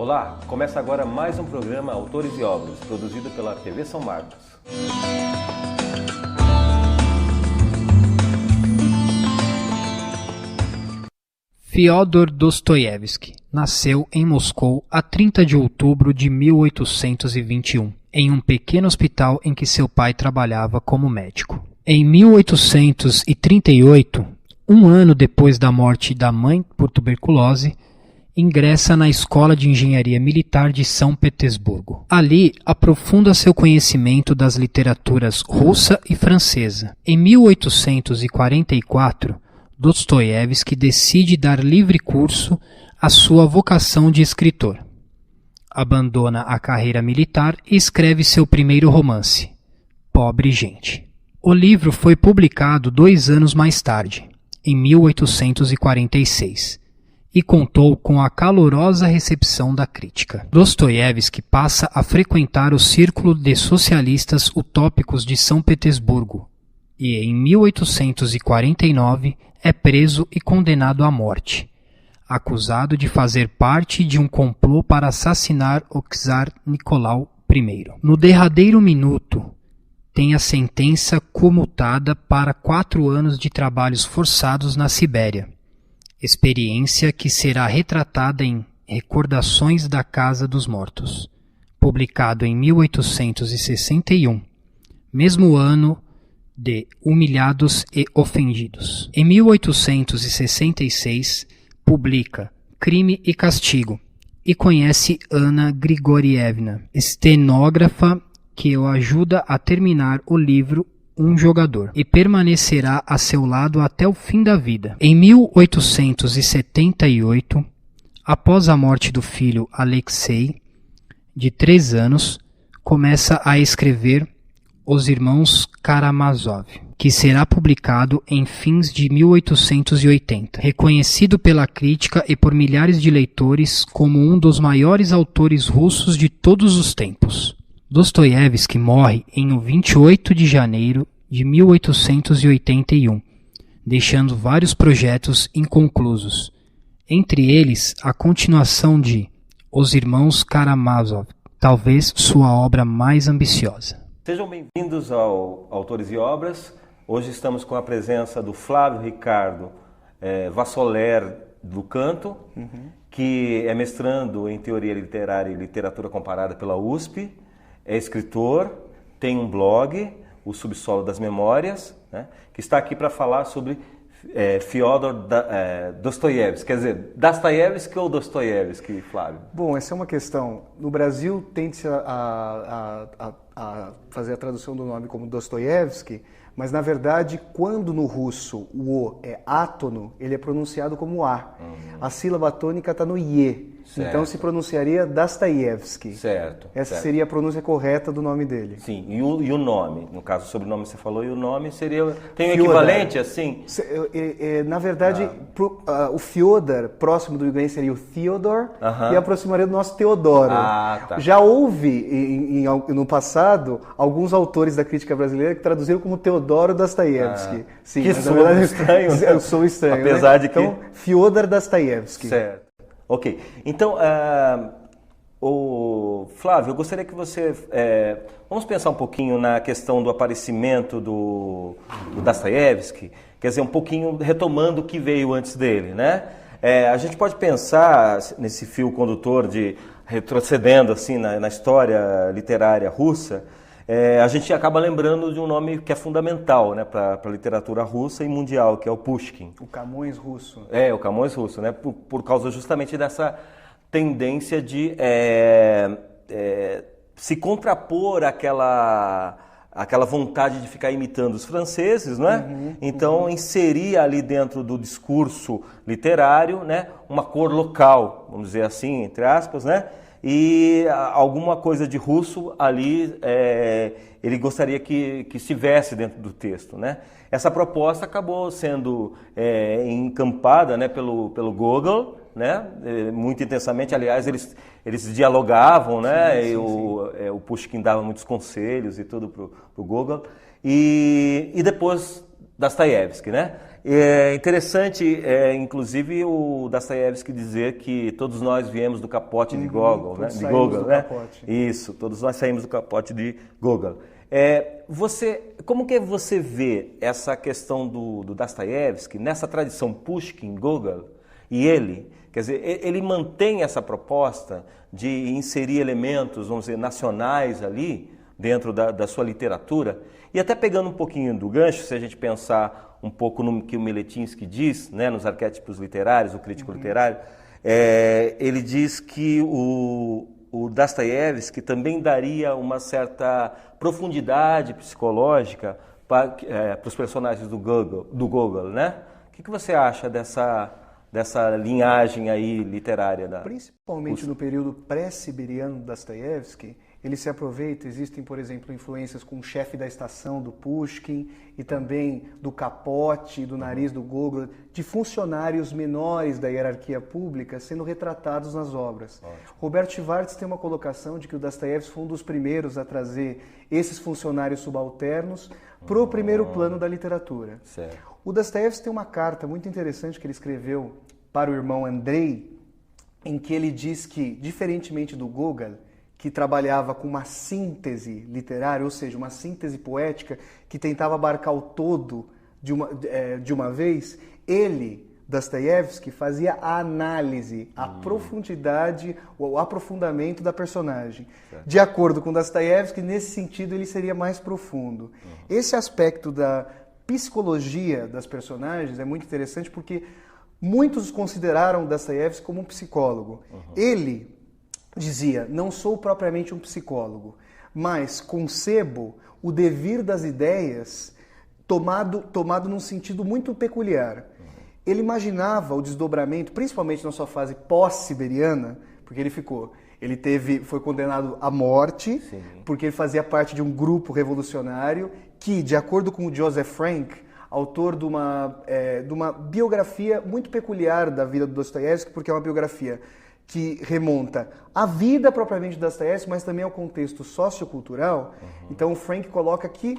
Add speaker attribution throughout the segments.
Speaker 1: Olá, começa agora mais um programa Autores e Obras, produzido pela TV São Marcos.
Speaker 2: Fyodor Dostoiévski nasceu em Moscou a 30 de outubro de 1821, em um pequeno hospital em que seu pai trabalhava como médico. Em 1838, um ano depois da morte da mãe por tuberculose, ingressa na Escola de Engenharia Militar de São Petersburgo. Ali, aprofunda seu conhecimento das literaturas russa e francesa. Em 1844, Dostoiévski decide dar livre curso à sua vocação de escritor. Abandona a carreira militar e escreve seu primeiro romance, Pobre Gente. O livro foi publicado 2 anos mais tarde, em 1846. E contou com a calorosa recepção da crítica. Dostoiévski passa a frequentar o círculo de socialistas utópicos de São Petersburgo e, em 1849, é preso e condenado à morte, acusado de fazer parte de um complô para assassinar o czar Nicolau I. No derradeiro minuto, tem a sentença comutada para 4 anos de trabalhos forçados na Sibéria. Experiência que será retratada em Recordações da Casa dos Mortos, publicado em 1861, mesmo ano de Humilhados e Ofendidos. Em 1866, publica Crime e Castigo e conhece Anna Grigorievna, estenógrafa que o ajuda a terminar o livro Um Jogador, e permanecerá a seu lado até o fim da vida. Em 1878, após a morte do filho Alexei, de 3 anos, começa a escrever Os Irmãos Karamazov, que será publicado em fins de 1880, reconhecido pela crítica e por milhares de leitores como um dos maiores autores russos de todos os tempos. Dostoiévski morre em 28 de janeiro de 1881, deixando vários projetos inconclusos, entre eles a continuação de Os Irmãos Karamazov, talvez sua obra mais ambiciosa.
Speaker 1: Sejam bem-vindos ao Autores e Obras. Hoje estamos com a presença do Flávio Ricardo Vassoler do Canto, que é mestrando em Teoria Literária e Literatura Comparada pela USP, é escritor, tem um blog, O Subsolo das Memórias, né, que está aqui para falar sobre Fyodor Dostoiévski. Quer dizer, Dostoiévski ou Dostoiévski, Flávio?
Speaker 3: Bom, essa é uma questão. No Brasil, tende-se a fazer a tradução do nome como Dostoiévski, mas, na verdade, quando no russo o O é átono, ele é pronunciado como A. A sílaba tônica está no Ie. Certo. Então se pronunciaria Dostoiévski.
Speaker 1: Certo.
Speaker 3: Essa seria a pronúncia correta do nome dele.
Speaker 1: Sim, e o nome? No caso, o sobrenome você falou, e o nome seria... Tem um equivalente, assim?
Speaker 3: Na verdade, o Fyodor, próximo do inglês, seria o Theodor, e aproximaria do nosso Teodoro.
Speaker 1: Tá.
Speaker 3: Já houve, no passado, alguns autores da crítica brasileira que traduziram como Teodoro Dostoiévski.
Speaker 1: Sim, que soa estranho.
Speaker 3: Eu sou estranho,
Speaker 1: apesar de que...
Speaker 3: Então, Fyodor Dostoiévski.
Speaker 1: Certo. Ok, então, Flávio, eu gostaria que você... vamos pensar um pouquinho na questão do aparecimento do Dostoiévski, quer dizer, um pouquinho retomando o que veio antes dele, né? A gente pode pensar nesse fio condutor de retrocedendo assim na história literária russa, a gente acaba lembrando de um nome que é fundamental, né, para a literatura russa e mundial, que é o Pushkin.
Speaker 3: O Camões russo.
Speaker 1: O Camões russo, né, por causa justamente dessa tendência de se contrapor àquela vontade de ficar imitando os franceses, não é? Então, inserir ali dentro do discurso literário, né, uma cor local, vamos dizer assim, entre aspas, né? E alguma coisa de russo ali ele gostaria que estivesse dentro do texto, né? Essa proposta acabou sendo encampada, né, pelo Gogol, né? Muito intensamente. Aliás, eles dialogavam, né? Sim. O Pushkin dava muitos conselhos e tudo pro Gogol. E depois Dostoiévski, né? É interessante, inclusive, o Dostoiévski dizer que todos nós viemos do capote de Gogol, né? De Gogol, né?
Speaker 3: Capote.
Speaker 1: Isso, todos nós saímos do capote de Gogol. Como que você vê essa questão do Dostoiévski nessa tradição Pushkin, Gogol e ele? Quer dizer, ele mantém essa proposta de inserir elementos, vamos dizer, nacionais ali dentro da sua literatura. E até pegando um pouquinho do gancho, se a gente pensar um pouco no que o Meletinsky diz, né, nos arquétipos literários, o crítico literário, ele diz que o Dostoiévski também daria uma certa profundidade psicológica para os personagens do Gogol, né? O que você acha dessa linhagem aí literária?
Speaker 3: Principalmente no período pré-siberiano do Dostoiévski, ele se aproveita, existem, por exemplo, influências com o chefe da estação do Pushkin e também do capote, do nariz do Gogol, de funcionários menores da hierarquia pública sendo retratados nas obras. Ótimo. Robert Schwartz tem uma colocação de que o Dostoiévski foi um dos primeiros a trazer esses funcionários subalternos para o primeiro plano da literatura.
Speaker 1: Certo.
Speaker 3: O Dostoiévski tem uma carta muito interessante que ele escreveu para o irmão Andrei, em que ele diz que, diferentemente do Gogol, que trabalhava com uma síntese literária, ou seja, uma síntese poética que tentava abarcar o todo de uma vez, ele, Dostoiévski, fazia a análise, a profundidade, o aprofundamento da personagem. Certo. De acordo com Dostoiévski, nesse sentido ele seria mais profundo. Esse aspecto da psicologia das personagens é muito interessante porque muitos consideraram Dostoiévski como um psicólogo. Ele dizia, não sou propriamente um psicólogo, mas concebo o devir das ideias tomado num sentido muito peculiar. Ele imaginava o desdobramento, principalmente na sua fase pós-siberiana, porque foi condenado à morte, sim, porque ele fazia parte de um grupo revolucionário que, de acordo com o Joseph Frank, autor de uma biografia muito peculiar da vida do Dostoiévski, porque é uma biografia que remonta à vida propriamente de Dostoiévski, mas também ao contexto sociocultural. Então o Frank coloca que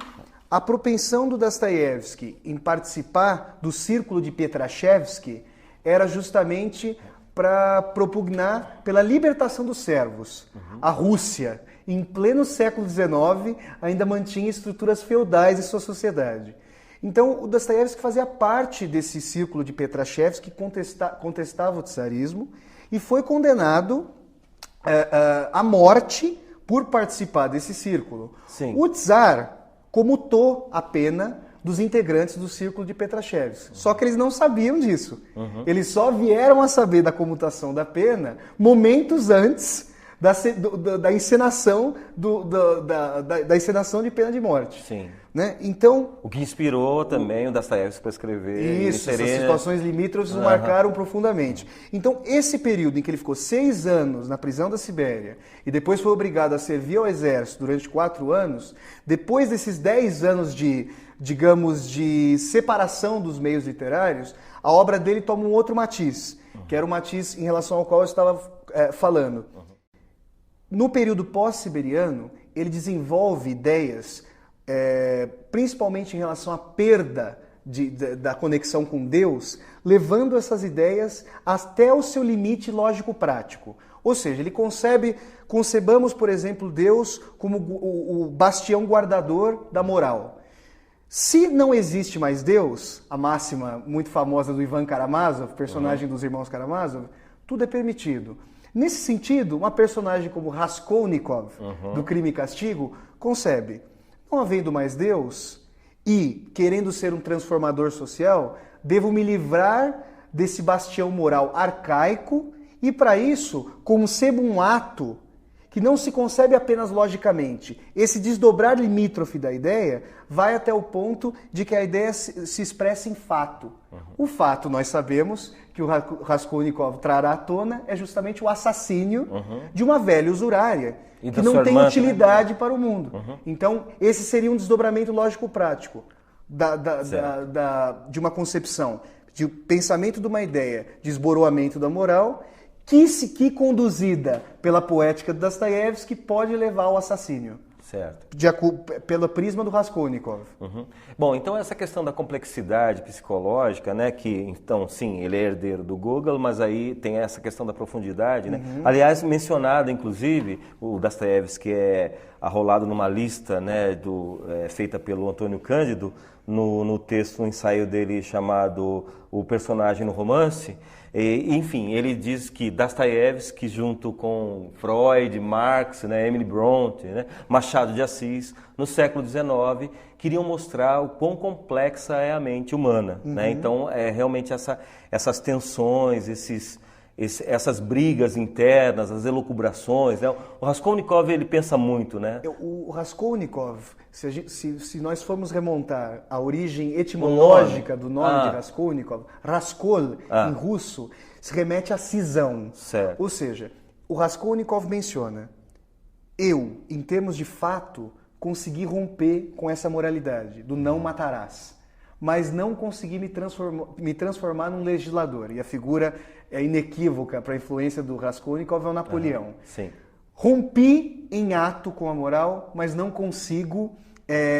Speaker 3: a propensão do Dostoiévski em participar do círculo de Petrashevsky era justamente para propugnar pela libertação dos servos. A Rússia, em pleno século XIX, ainda mantinha estruturas feudais em sua sociedade. Então o Dostoiévski fazia parte desse círculo de Petrashevsky que contestava o tsarismo, e foi condenado à morte por participar desse círculo.
Speaker 1: Sim.
Speaker 3: O tsar comutou a pena dos integrantes do círculo de Petrashevsky. Só que eles não sabiam disso. Eles só vieram a saber da comutação da pena momentos antes da encenação da encenação de pena de morte.
Speaker 1: Sim.
Speaker 3: Né? Então,
Speaker 1: o que inspirou também o Dostoiévski para escrever.
Speaker 3: Isso, essas situações limítrofes o marcaram profundamente. Então, esse período em que ele ficou 6 anos na prisão da Sibéria e depois foi obrigado a servir ao exército durante 4 anos, depois desses 10 anos de separação dos meios literários, a obra dele toma um outro matiz, que era o matiz em relação ao qual eu estava falando. No período pós-siberiano, ele desenvolve ideias principalmente em relação à perda da conexão com Deus, levando essas ideias até o seu limite lógico-prático. Ou seja, ele concebamos, por exemplo, Deus como o bastião guardador da moral. Se não existe mais Deus, a máxima muito famosa do Ivan Karamazov, personagem dos irmãos Karamazov, tudo é permitido. Nesse sentido, uma personagem como Raskolnikov, do Crime e Castigo, concebe: não havendo mais Deus e querendo ser um transformador social, devo me livrar desse bastião moral arcaico e, para isso, concebo um ato que não se concebe apenas logicamente. Esse desdobrar limítrofe da ideia vai até o ponto de que a ideia se expressa em fato. O fato, nós sabemos, que o Raskolnikov trará à tona, é justamente o assassínio de uma velha usurária, que não tem utilidade para o mundo. Então, esse seria um desdobramento lógico-prático de uma concepção, de pensamento de uma ideia, de esboroamento da moral, que conduzida pela poética de Dostoiévski, pode levar ao assassínio.
Speaker 1: Certo.
Speaker 3: Pela prisma do Raskolnikov.
Speaker 1: Uhum. Bom, então essa questão da complexidade psicológica, né, que então sim, ele é herdeiro do Gogol, mas aí tem essa questão da profundidade, né? Aliás, mencionado inclusive, o Dostoiévski é arrolado numa lista, né, feita pelo Antônio Cândido, no texto, um ensaio dele chamado O Personagem no Romance. Enfim, ele diz que Dostoiévski, junto com Freud, Marx, né, Emily Brontë, né, Machado de Assis, no século XIX, queriam mostrar o quão complexa é a mente humana. Né? Então, realmente essas tensões, essas brigas internas, as elucubrações. Né? O Raskolnikov, ele pensa muito, né?
Speaker 3: O Raskolnikov, se nós formos remontar a origem etimológica do nome de Raskolnikov, Raskol, em russo, se remete à cisão.
Speaker 1: Certo.
Speaker 3: Ou seja, o Raskolnikov menciona, eu, em termos de fato, consegui romper com essa moralidade do não matarás, mas não consegui me transformar num legislador. E a figura inequívoca para a influência do Raskolnikov é o Napoleão.
Speaker 1: Sim.
Speaker 3: Rompi em ato com a moral, mas não consigo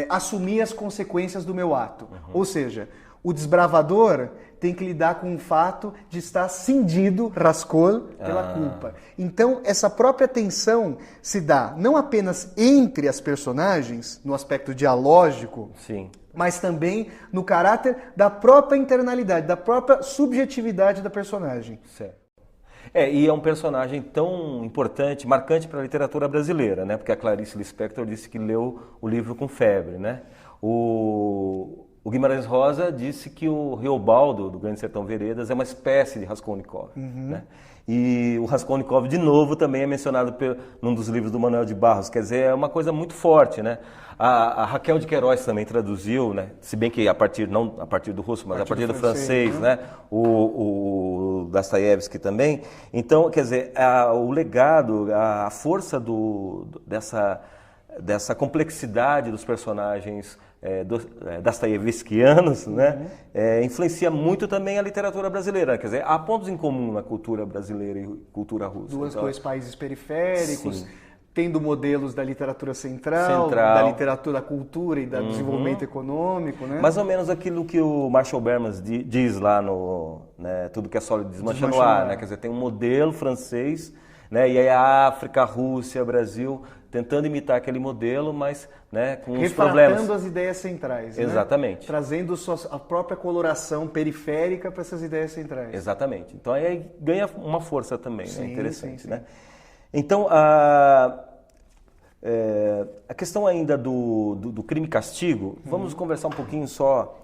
Speaker 3: assumir as consequências do meu ato. Ou seja, o desbravador tem que lidar com o fato de estar cindido, Raskol, pela culpa. Então, essa própria tensão se dá não apenas entre as personagens, no aspecto dialógico,
Speaker 1: Sim.
Speaker 3: mas também no caráter da própria internalidade, da própria subjetividade da personagem.
Speaker 1: Certo. E é um personagem tão importante, marcante para a literatura brasileira, né? Porque a Clarice Lispector disse que leu o livro com febre, né? O Guimarães Rosa disse que o Reobaldo, do Grande Sertão Veredas, é uma espécie de Raskolnikov, né? E o Raskolnikov, de novo, também é mencionado num dos livros do Manuel de Barros. Quer dizer, é uma coisa muito forte, né? A Raquel de Queiroz também traduziu, né? Se bem que não a partir do russo, mas a partir do francês, né? O Dostoiévski também. Então, quer dizer, o legado, a força dessa complexidade dos personagens dostoiévskianos, né? Influencia muito também a literatura brasileira. Quer dizer, há pontos em comum na cultura brasileira e cultura russa.
Speaker 3: Dois países periféricos, tendo modelos da literatura central, da literatura, da cultura e do desenvolvimento econômico, né?
Speaker 1: Mais ou menos aquilo que o Marshall Berman diz lá no Tudo que é Sólido desmancha no ar, né? Quer dizer, tem um modelo francês, né? E aí a África, a Rússia, o Brasil tentando imitar aquele modelo, mas, né, com os problemas.
Speaker 3: Retratando as ideias centrais.
Speaker 1: Exatamente.
Speaker 3: Né? Trazendo a própria coloração periférica para essas ideias centrais.
Speaker 1: Exatamente. Então aí ganha uma força também,
Speaker 3: sim,
Speaker 1: né? Interessante,
Speaker 3: sim.
Speaker 1: né? Então, a questão ainda do crime e castigo, vamos conversar um pouquinho só,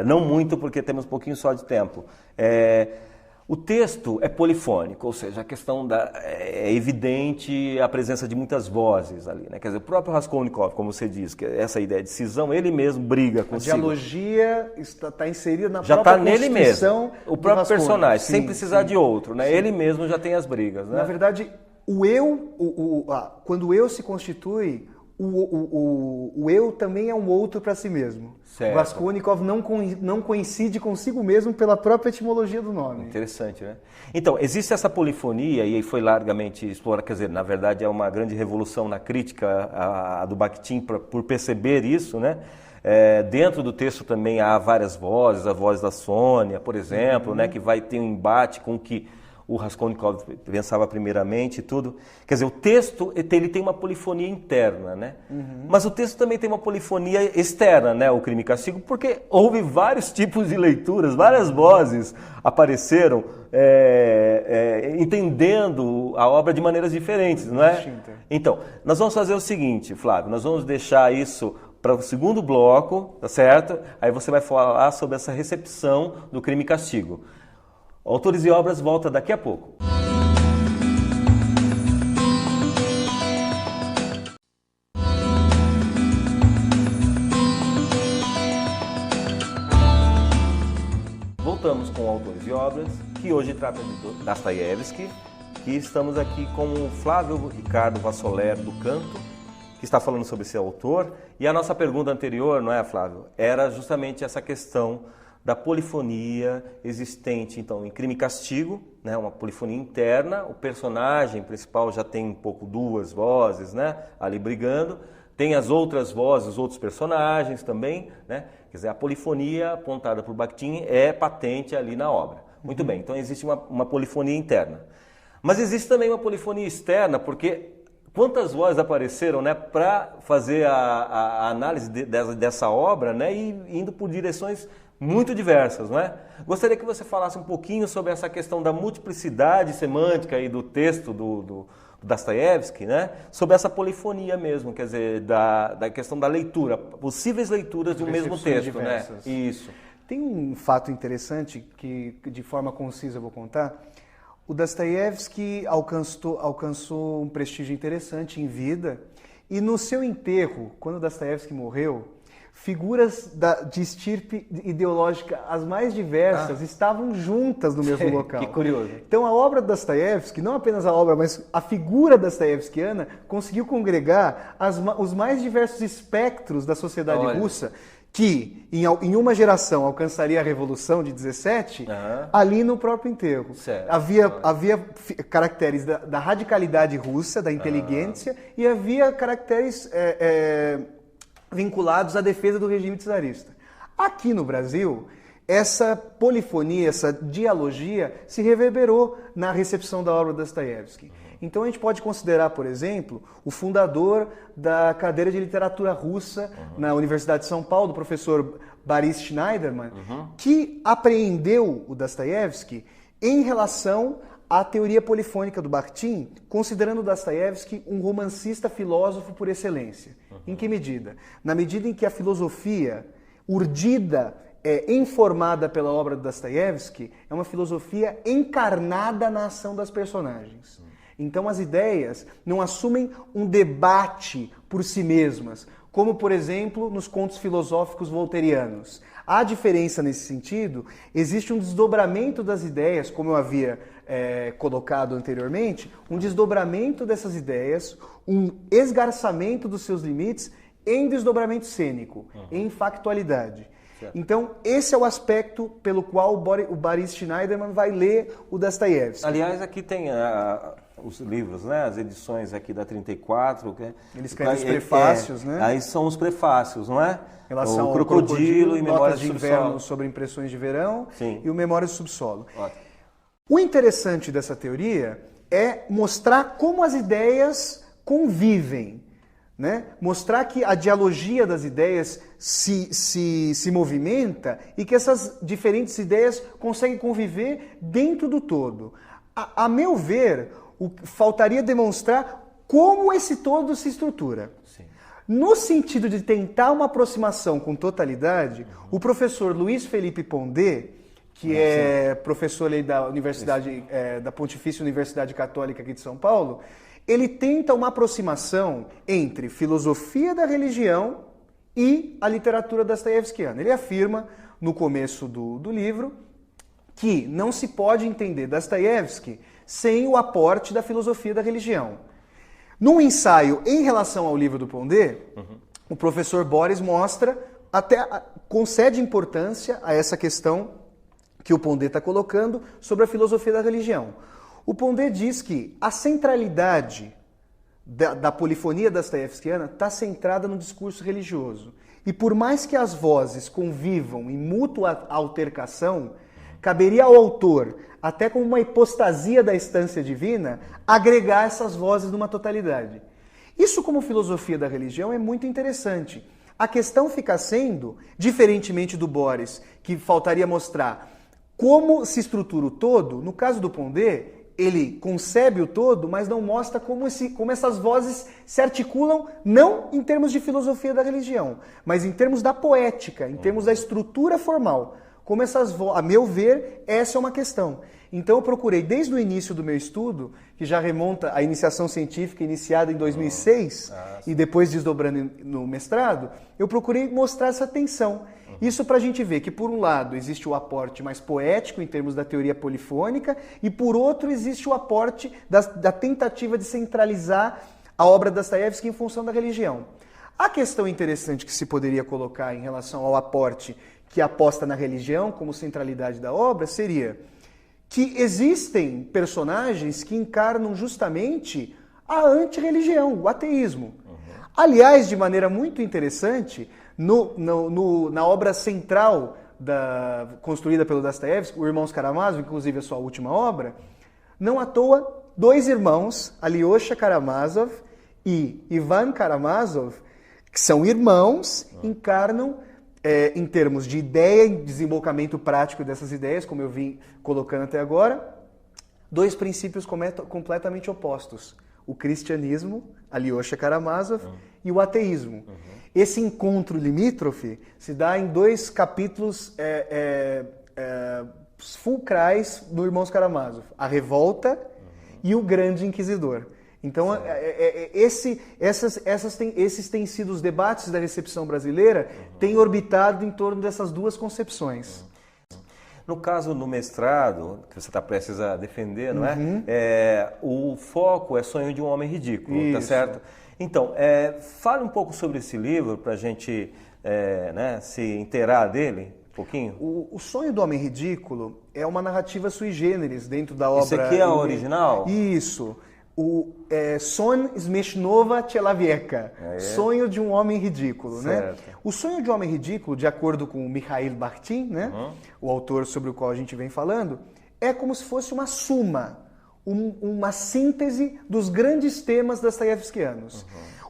Speaker 1: não muito porque temos um pouquinho só de tempo. O texto é polifônico, ou seja, a questão é evidente a presença de muitas vozes ali, né? Quer dizer, o próprio Raskolnikov, como você diz, que essa ideia de cisão, ele mesmo briga consigo.
Speaker 3: A dialogia está inserida na
Speaker 1: já
Speaker 3: própria
Speaker 1: nele mesmo, o próprio personagem,
Speaker 3: sim,
Speaker 1: sem precisar de outro, né? Sim. Ele mesmo já tem as brigas, né?
Speaker 3: Na verdade, quando o eu se constitui, o eu também é um outro para si mesmo.
Speaker 1: Certo.
Speaker 3: O Raskolnikov não coincide consigo mesmo pela própria etimologia do nome.
Speaker 1: Interessante, né? Então, existe essa polifonia e foi largamente explorada, quer dizer, na verdade é uma grande revolução na crítica a do Bakhtin por perceber isso, né? Dentro do texto também há várias vozes, a voz da Sônia, por exemplo, né? Que vai ter um embate com o que o Raskolnikov pensava primeiramente e tudo. Quer dizer, o texto ele tem uma polifonia interna, né? Mas o texto também tem uma polifonia externa, né? O Crime e Castigo, porque houve vários tipos de leituras, várias vozes apareceram entendendo a obra de maneiras diferentes, não é?
Speaker 3: Distinta.
Speaker 1: Então, nós vamos fazer o seguinte, Flávio, nós vamos deixar isso para o segundo bloco, tá certo? Aí você vai falar sobre essa recepção do Crime e Castigo. Autores e Obras volta daqui a pouco. Voltamos com Autores e Obras, que hoje trata de Dostoiévski, que estamos aqui com o Flávio Ricardo Vassoler do Canto, que está falando sobre esse autor. E a nossa pergunta anterior, não é, Flávio? Era justamente essa questão da polifonia existente, então, em Crime e Castigo, né, uma polifonia interna, o personagem principal já tem um pouco duas vozes, né, ali brigando, Tem as outras vozes, os outros personagens também, né? Quer dizer, a polifonia apontada por Bakhtin é patente ali na obra. Muito bem, então existe uma polifonia interna. Mas existe também uma polifonia externa, porque quantas vozes apareceram, né, para fazer a análise dessa obra, né, e indo por direções muito diversas, não é? Gostaria que você falasse um pouquinho sobre essa questão da multiplicidade semântica aí do texto do Dostoiévski, né? Sobre essa polifonia mesmo, quer dizer, da questão da leitura, possíveis leituras de um mesmo texto, diversas, né? Isso.
Speaker 3: Tem um fato interessante que, de forma concisa, eu vou contar. O Dostoiévski alcançou um prestígio interessante em vida, e no seu enterro, quando Dostoiévski morreu, figuras de estirpe ideológica as mais diversas estavam juntas no mesmo local.
Speaker 1: Que curioso.
Speaker 3: Então a obra de Dostoiévski, não apenas a obra, mas a figura dostoiévskiana, conseguiu congregar os mais diversos espectros da sociedade russa, que em uma geração alcançaria a Revolução de 17, ali no próprio enterro. Certo. Havia caracteres da radicalidade russa, da inteligência, e havia caracteres vinculados à defesa do regime czarista. Aqui no Brasil, essa polifonia, essa dialogia se reverberou na recepção da obra de Dostoiévski. Então a gente pode considerar, por exemplo, o fundador da cadeira de literatura russa na Universidade de São Paulo, o professor Boris Schneiderman, que apreendeu o Dostoiévski em relação à teoria polifônica do Bakhtin, considerando Dostoiévski um romancista filósofo por excelência. Em que medida? Na medida em que a filosofia urdida, informada pela obra de Dostoiévski, é uma filosofia encarnada na ação das personagens. Então as ideias não assumem um debate por si mesmas, como, por exemplo, nos contos filosóficos voltairianos. Há diferença nesse sentido, existe um desdobramento das ideias, como eu havia colocado anteriormente, um desdobramento dessas ideias, um esgarçamento dos seus limites em desdobramento cênico, em factualidade. Certo. Então, esse é o aspecto pelo qual o Boris Schneiderman vai ler o Dostoiévski.
Speaker 1: Aliás, aqui tem os livros, né? As edições aqui da 34.
Speaker 3: Ele escreve os prefácios, né?
Speaker 1: Aí são os prefácios, não é?
Speaker 3: Em relação
Speaker 1: o
Speaker 3: ao
Speaker 1: Crocodilo e Memórias
Speaker 3: de Inverno sobre Impressões de Verão.
Speaker 1: Sim.
Speaker 3: E o Memórias do Subsolo.
Speaker 1: Ótimo.
Speaker 3: O interessante dessa teoria é mostrar como as ideias convivem, né? Mostrar que a dialogia das ideias se movimenta e que essas diferentes ideias conseguem conviver dentro do todo. A meu ver, faltaria demonstrar como esse todo se estrutura. Sim. No sentido de tentar uma aproximação com totalidade, o professor Luiz Felipe Pondé, que é professor ali da Universidade, da Pontifícia Universidade Católica aqui de São Paulo, ele tenta uma aproximação entre filosofia da religião e a literatura dostoiévskiana. Ele afirma, no começo do livro, que não se pode entender Dostoiévski sem o aporte da filosofia da religião. Num ensaio em relação ao livro do Pondé, o professor Boris concede importância a essa questão que o Pondé está colocando sobre a filosofia da religião. O Pondé diz que a centralidade da polifonia dostoiévskiana está centrada no discurso religioso. E por mais que as vozes convivam em mútua altercação, caberia ao autor, até como uma hipostasia da instância divina, agregar essas vozes numa totalidade. Isso, como filosofia da religião, é muito interessante. A questão fica sendo, diferentemente do Boris, que faltaria mostrar como se estrutura o todo, no caso do Pondé, ele concebe o todo, mas não mostra como essas vozes se articulam, não em termos de filosofia da religião, mas em termos da poética, em termos da estrutura formal. Como essas vozes, a meu ver, essa é uma questão. Então eu procurei, desde o início do meu estudo, que já remonta à iniciação científica iniciada em 2006, e depois desdobrando no mestrado, eu procurei mostrar essa tensão. Isso para a gente ver que, por um lado, existe o aporte mais poético em termos da teoria polifônica, e por outro, existe o aporte da tentativa de centralizar a obra de Dostoiévski em função da religião. A questão interessante que se poderia colocar em relação ao aporte que aposta na religião como centralidade da obra seria que existem personagens que encarnam justamente a antirreligião, o ateísmo. Aliás, de maneira muito interessante, na obra central construída pelo Dostoiévski, o Irmãos Karamazov, inclusive a sua última obra, não à toa, 2 irmãos, Alyosha Karamazov e Ivan Karamazov, que são irmãos, encarnam, em termos de ideia e desenvolvimento prático dessas ideias, como eu vim colocando até agora, 2 princípios completamente opostos. O cristianismo, Alyosha Karamazov, e o ateísmo. Esse encontro limítrofe se dá em 2 capítulos fulcrais do Irmãos Karamazov. A Revolta e o Grande Inquisidor. Então, esses têm sido os debates da recepção brasileira, têm orbitado em torno dessas 2 concepções.
Speaker 1: No caso do mestrado, que você está prestes a defender, não é? O foco é Sonho de um Homem Ridículo, tá certo? Então, fale um pouco sobre esse livro para a gente se inteirar dele um pouquinho.
Speaker 3: O Sonho do Homem Ridículo é uma narrativa sui generis dentro da obra...
Speaker 1: Isso aqui é a original?
Speaker 3: Isso. Son Smeshnova Chelavieka, Sonho de um Homem Ridículo. Né? O Sonho de um Homem Ridículo, de acordo com Mikhail Bakhtin, né? O autor sobre o qual a gente vem falando, é como se fosse uma suma, uma síntese dos grandes temas dostoiévskianos.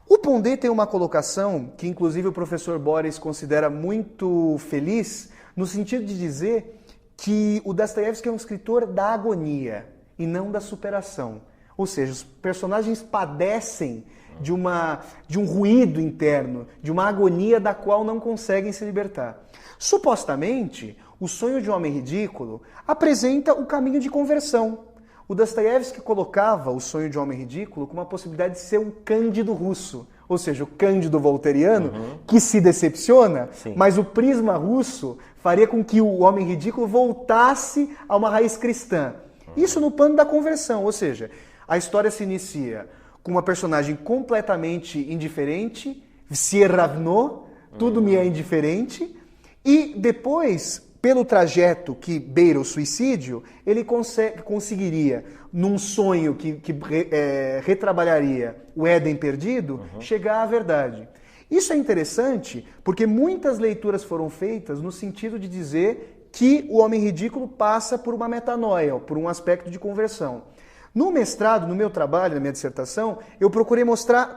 Speaker 3: O Pondé tem uma colocação que, inclusive, o professor Boris considera muito feliz, no sentido de dizer que o Dostoiévski é um escritor da agonia e não da superação. Ou seja, os personagens padecem de um ruído interno, de uma agonia da qual não conseguem se libertar. Supostamente, o Sonho de um Homem Ridículo apresenta o caminho de conversão. O Dostoiévski colocava o Sonho de um Homem Ridículo como uma possibilidade de ser um Cândido russo, ou seja, o Cândido voltairiano, que se decepciona, mas o prisma russo faria com que o Homem Ridículo voltasse a uma raiz cristã. Isso no plano da conversão, ou seja... A história se inicia com uma personagem completamente indiferente, se ravnou, tudo me é indiferente, e depois, pelo trajeto que beira o suicídio, ele conseguiria, num sonho que retrabalharia o Éden perdido, chegar à verdade. Isso é interessante porque muitas leituras foram feitas no sentido de dizer que o homem ridículo passa por uma metanoia, por um aspecto de conversão. No mestrado, no meu trabalho, na minha dissertação, eu procurei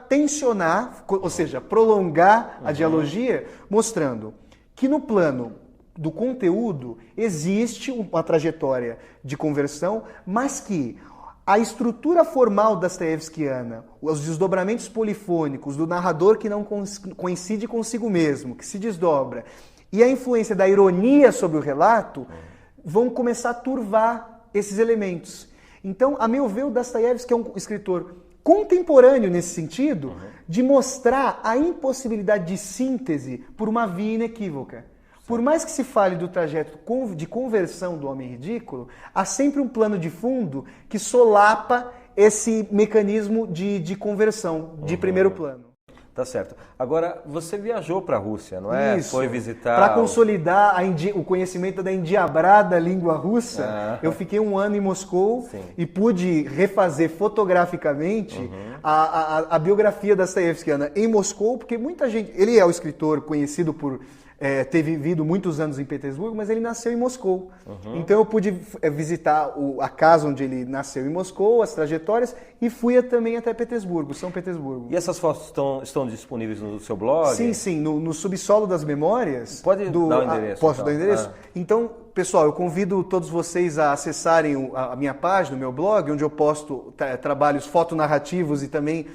Speaker 3: tensionar, ou seja, prolongar a dialogia, mostrando que no plano do conteúdo existe uma trajetória de conversão, mas que a estrutura formal dostoiévskiana, os desdobramentos polifônicos do narrador que não coincide consigo mesmo, que se desdobra, e a influência da ironia sobre o relato, vão começar a turvar esses elementos. Então, a meu ver, o Dostoiévski é um escritor contemporâneo nesse sentido, de mostrar a impossibilidade de síntese por uma via inequívoca. Por mais que se fale do trajeto de conversão do homem ridículo, há sempre um plano de fundo que solapa esse mecanismo de conversão, de primeiro plano.
Speaker 1: Tá certo. Agora, você viajou para a Rússia, não é?
Speaker 3: Isso.
Speaker 1: Foi visitar...
Speaker 3: Para consolidar o conhecimento da endiabrada língua russa, eu fiquei 1 ano em Moscou e pude refazer fotograficamente a biografia dostoiévskiana em Moscou, porque muita gente... Ele é o escritor conhecido por ter vivido muitos anos em Petersburgo, mas ele nasceu em Moscou. Então eu pude visitar a casa onde ele nasceu em Moscou, as trajetórias, e fui também até Petersburgo, São Petersburgo.
Speaker 1: E essas fotos estão disponíveis no seu blog?
Speaker 3: Sim, no Subsolo das Memórias.
Speaker 1: Pode dar o endereço?
Speaker 3: Posso dar o endereço? Então, pessoal, eu convido todos vocês a acessarem a minha página, o meu blog, onde eu posto trabalhos fotonarrativos e também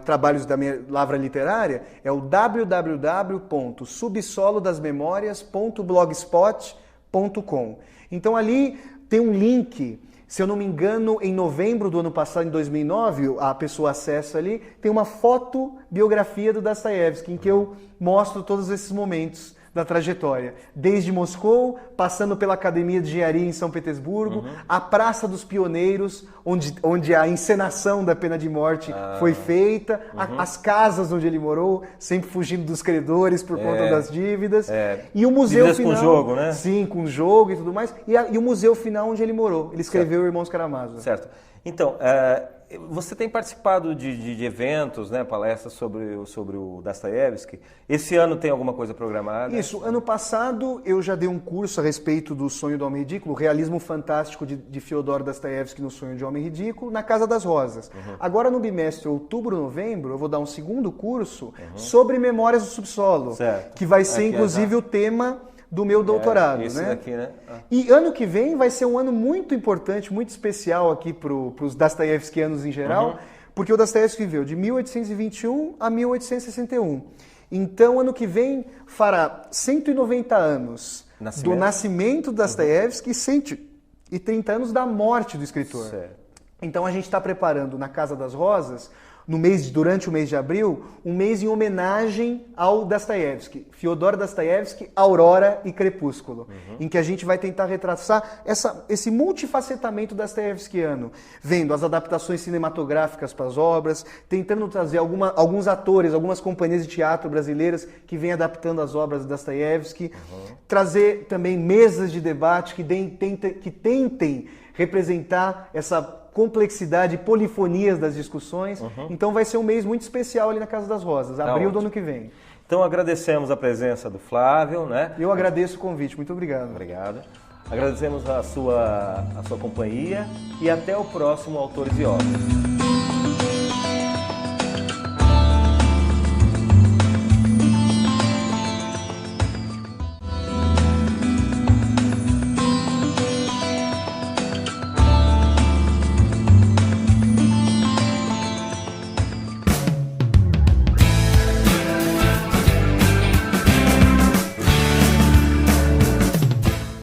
Speaker 3: trabalhos da minha lavra literária, é o www.subsolodasmemorias.blogspot.com. Então ali tem um link, se eu não me engano, em novembro do ano passado, em 2009, a pessoa acessa ali, tem uma fotobiografia do Dostoiévski, em que eu mostro todos esses momentos da trajetória, desde Moscou, passando pela Academia de Engenharia em São Petersburgo, a Praça dos Pioneiros, onde a encenação da pena de morte foi feita, as casas onde ele morou, sempre fugindo dos credores por conta das dívidas, e o museu
Speaker 1: dívidas
Speaker 3: final...
Speaker 1: com jogo, né?
Speaker 3: Sim, com jogo e tudo mais, e o museu final onde ele morou. Ele escreveu Irmãos Karamazov.
Speaker 1: Certo. Então, Você tem participado de eventos, né, palestras sobre o Dostoiévski. Esse ano tem alguma coisa programada?
Speaker 3: Isso, ano passado eu já dei um curso a respeito do Sonho do Homem Ridículo, o realismo fantástico de Fyodor Dostoiévski no Sonho de Homem Ridículo, na Casa das Rosas. Agora no bimestre outubro-novembro eu vou dar um segundo curso sobre Memórias do Subsolo,
Speaker 1: certo.
Speaker 3: que vai ser inclusive o tema do meu doutorado,
Speaker 1: esse
Speaker 3: né?
Speaker 1: daqui, né?
Speaker 3: E ano que vem vai ser um ano muito importante, muito especial aqui para os Dostoiévskianos em geral, porque o Dostoiévski viveu de 1821 a 1861. Então, ano que vem fará 190 anos do nascimento do Dostoiévski e 130 anos da morte do escritor.
Speaker 1: Certo.
Speaker 3: Então, a gente está preparando na Casa das Rosas, durante o mês de abril, um mês em homenagem ao Dostoiévski, Fyodor Dostoiévski, Aurora e Crepúsculo, em que a gente vai tentar retratar esse multifacetamento dostoiévskiano, vendo as adaptações cinematográficas para as obras, tentando trazer alguns atores, algumas companhias de teatro brasileiras que vêm adaptando as obras de Dostoiévski, trazer também mesas de debate que tentem representar essa complexidade e polifonias das discussões. Então vai ser um mês muito especial ali na Casa das Rosas, abril do ano que vem.
Speaker 1: Então agradecemos a presença do Flávio, né?
Speaker 3: Eu agradeço o convite, muito obrigado.
Speaker 1: Obrigado. Agradecemos a sua companhia e até o próximo Autores e Obras.